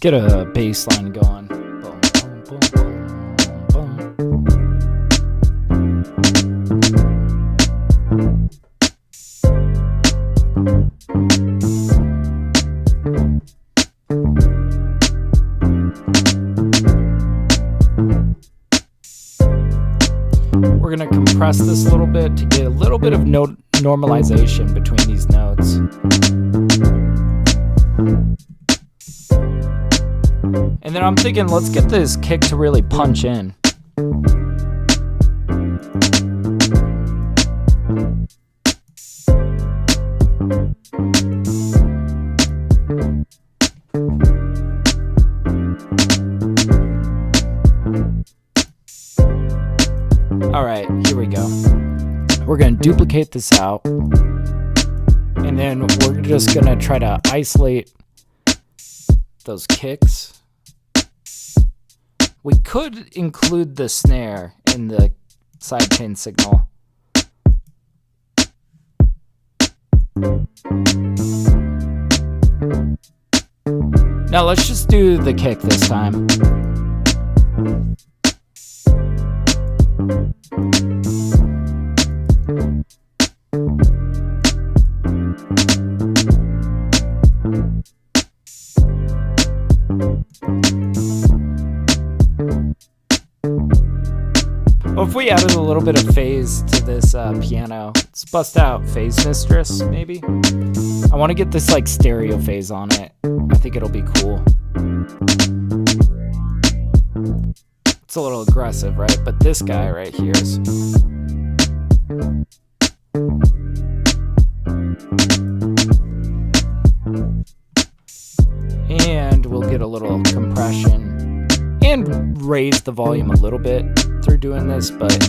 Get a bass line going. Boom, boom, boom, boom, boom. We're going to compress this a little bit to get a little bit of note normalization between these notes. And then I'm thinking, let's get this kick to really punch in. All right, here we go. We're going to duplicate this out. And then we're just going to try to isolate those kicks. We could include the snare in the sidechain signal. Now let's just do the kick this time. Well, if we added a little bit of phase to this piano, let's bust out Phase Mistress, maybe. I want to get this like stereo phase on it. I think it'll be cool. It's a little aggressive, right? But this guy right here is... And we'll get a little compression and raise the volume a little bit through doing this, but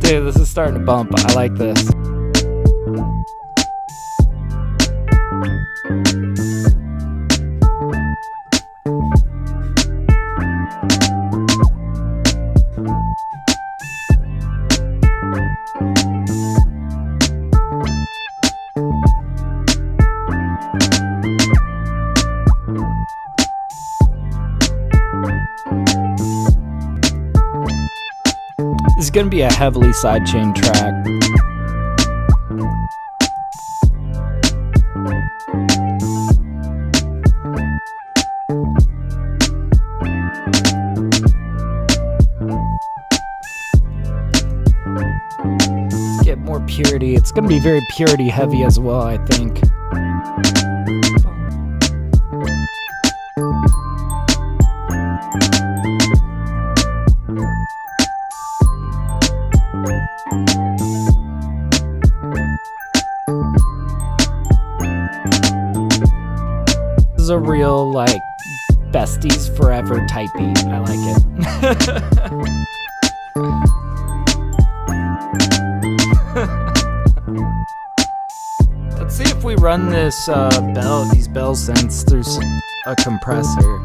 dude, this is starting to bump. I like this. This is going to be a heavily sidechain track. Let's get more purity. It's going to be very purity heavy as well, I think. A real like besties forever type beat. I like it. Let's see if we run this these bell synths through a compressor.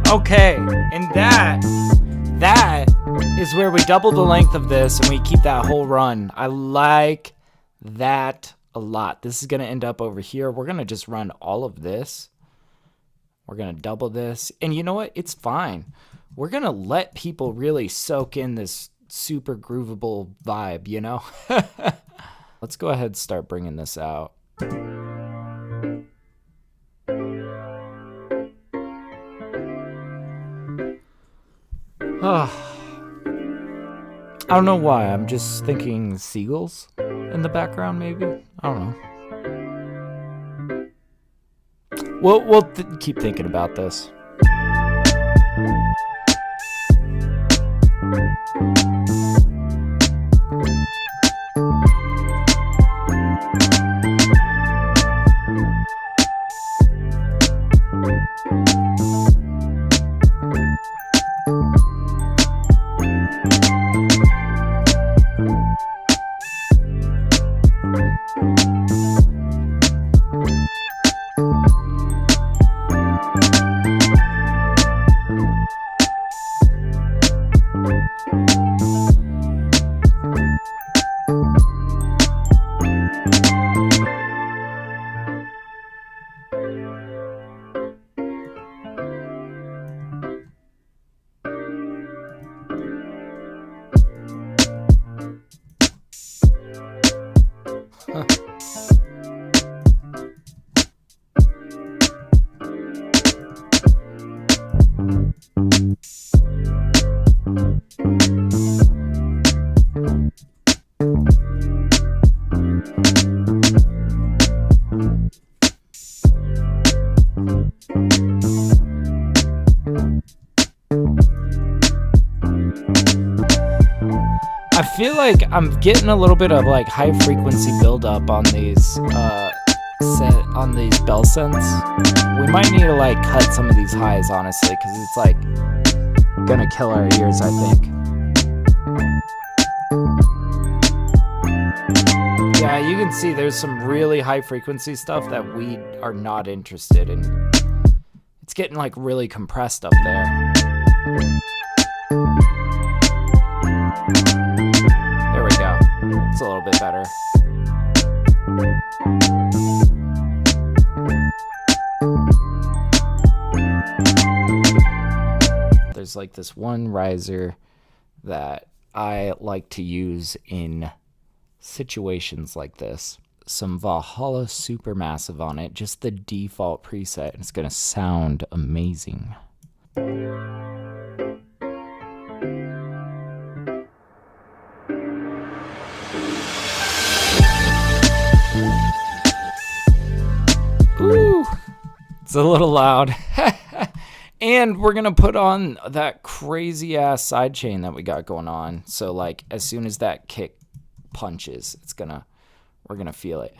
Okay, and that is where we double the length of this and we keep that whole run. I like that a lot. This is going to end up over here. We're going to just run all of this. We're going to double this. And you know what? It's fine. We're going to let people really soak in this super groovable vibe, you know? Let's let's go ahead and start bringing this out. I don't know why. I'm just thinking seagulls in the background, maybe. I don't know. We'll keep thinking about this. I feel like I'm getting a little bit of like high frequency buildup on these bell sends. We might need to like cut some of these highs, honestly, because it's like gonna kill our ears, I think. Yeah, you can see there's some really high frequency stuff that we are not interested in. It's getting like really compressed up there. There we go. It's a little bit better. There's like this one riser that I like to use in situations like this. Some Valhalla Supermassive on it, just the default preset, and it's gonna sound amazing. Ooh, it's a little loud. And we're gonna put on that crazy ass sidechain that we got going on. So like as soon as that kick punches, we're gonna feel it.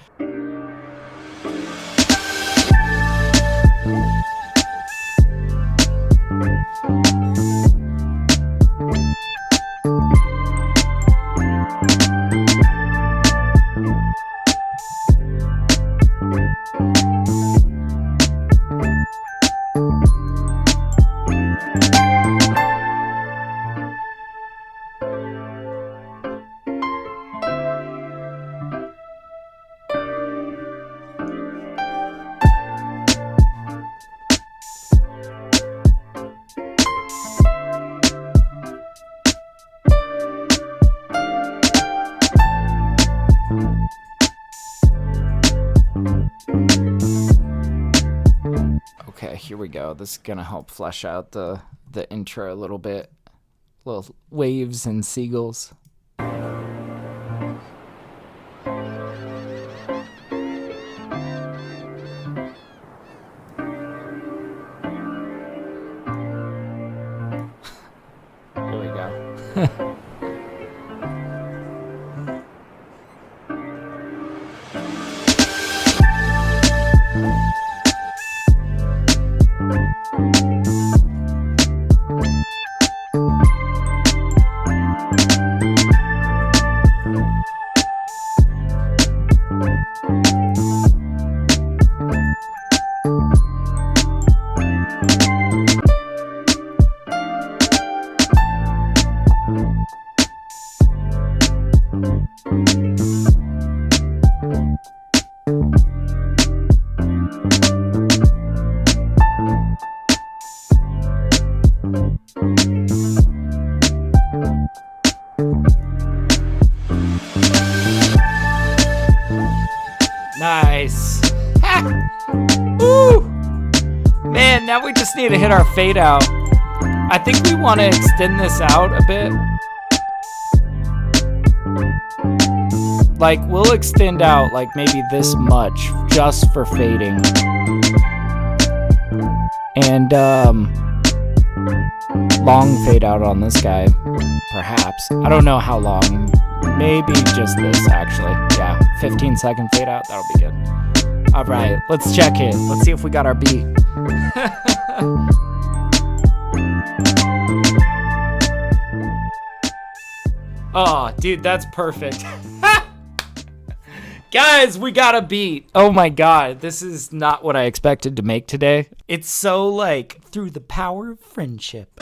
Okay, here we go. This is gonna help flesh out the intro a little bit. Little waves and seagulls. Here we go. Nice. Ha! Woo! Man, now we just need to hit our fade out. I think we want to extend this out a bit. Like, we'll extend out like maybe this much just for fading. And long fade out on this guy, perhaps. I don't know how long. Maybe just this, actually. Yeah, 15-second fade out, that'll be good. All right, let's check it. Let's see if we got our beat. Oh, dude, that's perfect. Guys, we got a beat. Oh my God, this is not what I expected to make today. It's so like through the power of friendship.